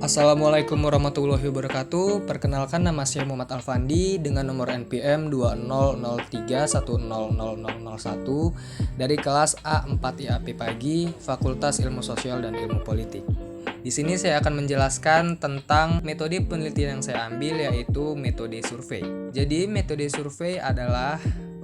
Assalamualaikum warahmatullahi wabarakatuh. Perkenalkan, nama saya Muhammad Alfandi dengan nomor NPM 2003100001 dari kelas A4 IAP Pagi, Fakultas Ilmu Sosial dan Ilmu Politik. Di sini saya akan menjelaskan tentang metode penelitian yang saya ambil, yaitu metode survei. Jadi metode survei adalah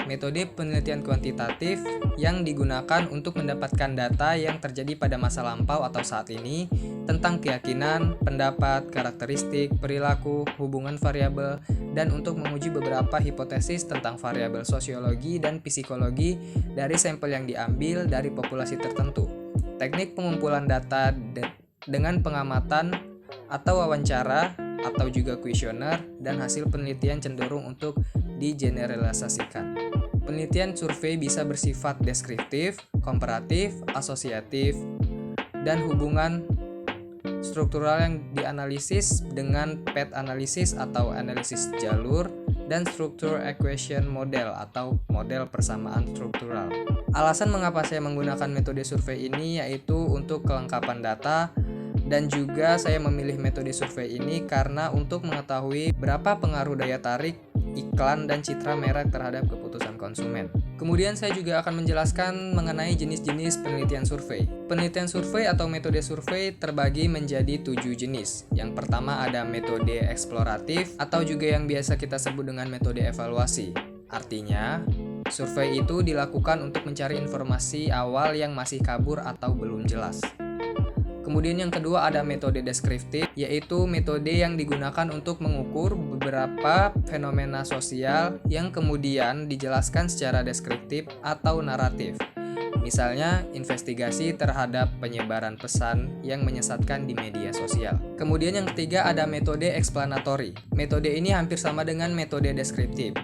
metode penelitian kuantitatif yang digunakan untuk mendapatkan data yang terjadi pada masa lampau atau saat ini tentang keyakinan, pendapat, karakteristik, perilaku, hubungan variabel, dan untuk menguji beberapa hipotesis tentang variabel sosiologi dan psikologi dari sampel yang diambil dari populasi tertentu. Teknik pengumpulan data dengan pengamatan atau wawancara atau juga kuesioner dan hasil penelitian cenderung untuk digeneralisasikan. Penelitian survei bisa bersifat deskriptif, komparatif, asosiatif, dan hubungan struktural yang dianalisis dengan PET analisis atau analisis jalur dan struktur equation model atau model persamaan struktural. Alasan mengapa saya menggunakan metode survei ini yaitu untuk kelengkapan data, dan juga saya memilih metode survei ini karena untuk mengetahui berapa pengaruh daya tarik iklan dan citra merek terhadap keputusan konsumen. Kemudian saya juga akan menjelaskan mengenai jenis-jenis penelitian survei. Penelitian survei atau metode survei terbagi menjadi 7 jenis. Yang pertama ada metode eksploratif atau juga yang biasa kita sebut dengan metode evaluasi. Artinya, survei itu dilakukan untuk mencari informasi awal yang masih kabur atau belum jelas. Kemudian yang kedua ada metode deskriptif, yaitu metode yang digunakan untuk mengukur beberapa fenomena sosial yang kemudian dijelaskan secara deskriptif atau naratif. Misalnya, investigasi terhadap penyebaran pesan yang menyesatkan di media sosial. Kemudian yang ketiga ada metode explanatory. Metode ini hampir sama dengan metode deskriptif.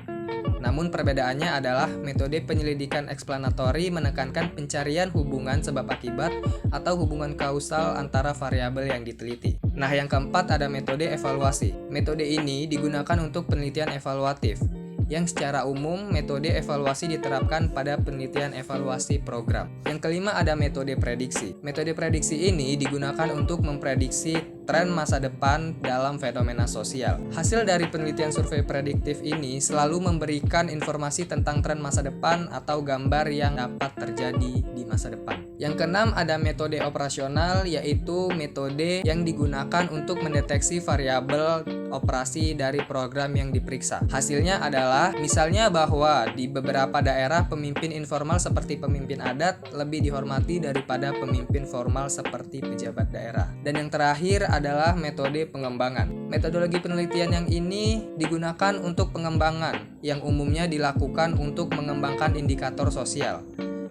Namun perbedaannya adalah metode penyelidikan eksplanatory menekankan pencarian hubungan sebab akibat atau hubungan kausal antara variabel yang diteliti. Nah, yang keempat ada metode evaluasi. Metode ini digunakan untuk penelitian evaluatif, yang secara umum metode evaluasi diterapkan pada penelitian evaluasi program. Yang kelima ada metode prediksi. Metode prediksi ini digunakan untuk memprediksi tren masa depan dalam fenomena sosial. Hasil dari penelitian survei prediktif ini selalu memberikan informasi tentang tren masa depan atau gambar yang dapat terjadi di masa depan. Yang keenam ada metode operasional, yaitu metode yang digunakan untuk mendeteksi variabel operasi dari program yang diperiksa. Hasilnya adalah misalnya bahwa di beberapa daerah pemimpin informal seperti pemimpin adat lebih dihormati daripada pemimpin formal seperti pejabat daerah. Dan yang terakhir adalah metode pengembangan. Metodologi penelitian yang ini digunakan untuk pengembangan yang umumnya dilakukan untuk mengembangkan indikator sosial.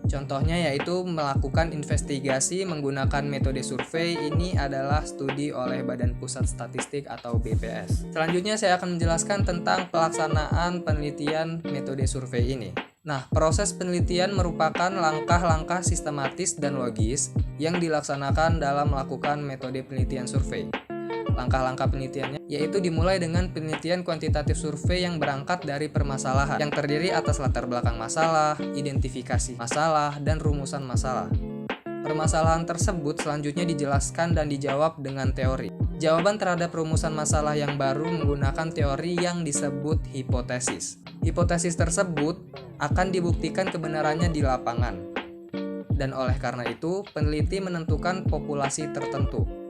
Contohnya yaitu melakukan investigasi menggunakan metode survei. Ini adalah studi oleh Badan Pusat Statistik atau BPS. Selanjutnya saya akan menjelaskan tentang pelaksanaan penelitian metode survei ini. Nah, proses penelitian merupakan langkah-langkah sistematis dan logis yang dilaksanakan dalam melakukan metode penelitian survei. Langkah-langkah penelitiannya yaitu dimulai dengan penelitian kuantitatif survei yang berangkat dari permasalahan yang terdiri atas latar belakang masalah, identifikasi masalah, dan rumusan masalah. Permasalahan tersebut selanjutnya dijelaskan dan dijawab dengan teori. Jawaban terhadap rumusan masalah yang baru menggunakan teori yang disebut hipotesis. Hipotesis tersebut akan dibuktikan kebenarannya di lapangan. Dan oleh karena itu, peneliti menentukan populasi tertentu.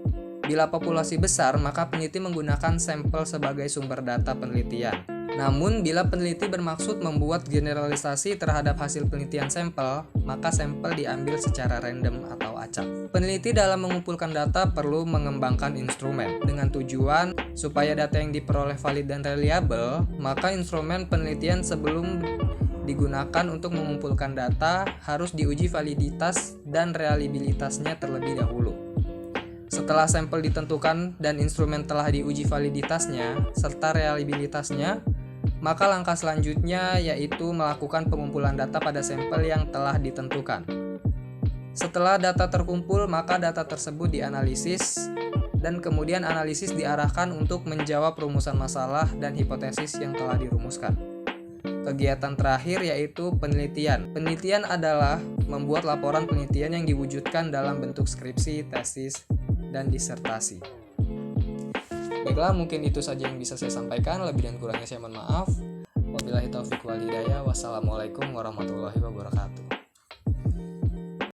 Bila populasi besar, maka peneliti menggunakan sampel sebagai sumber data penelitian. Namun, bila peneliti bermaksud membuat generalisasi terhadap hasil penelitian sampel, maka sampel diambil secara random atau acak. Peneliti dalam mengumpulkan data perlu mengembangkan instrumen. Dengan tujuan supaya data yang diperoleh valid dan reliable, maka instrumen penelitian sebelum digunakan untuk mengumpulkan data harus diuji validitas dan reliabilitasnya terlebih dahulu. Setelah sampel ditentukan dan instrumen telah diuji validitasnya serta reliabilitasnya, maka langkah selanjutnya yaitu melakukan pengumpulan data pada sampel yang telah ditentukan. Setelah data terkumpul, maka data tersebut dianalisis dan kemudian analisis diarahkan untuk menjawab rumusan masalah dan hipotesis yang telah dirumuskan. Kegiatan terakhir yaitu penelitian. Penelitian adalah membuat laporan penelitian yang diwujudkan dalam bentuk skripsi, tesis, dan disertasi. Baiklah, mungkin itu saja yang bisa saya sampaikan. Lebih dan kurangnya saya mohon maaf. Wabillahi taufiq wal hidayah. Wassalamualaikum warahmatullahi wabarakatuh.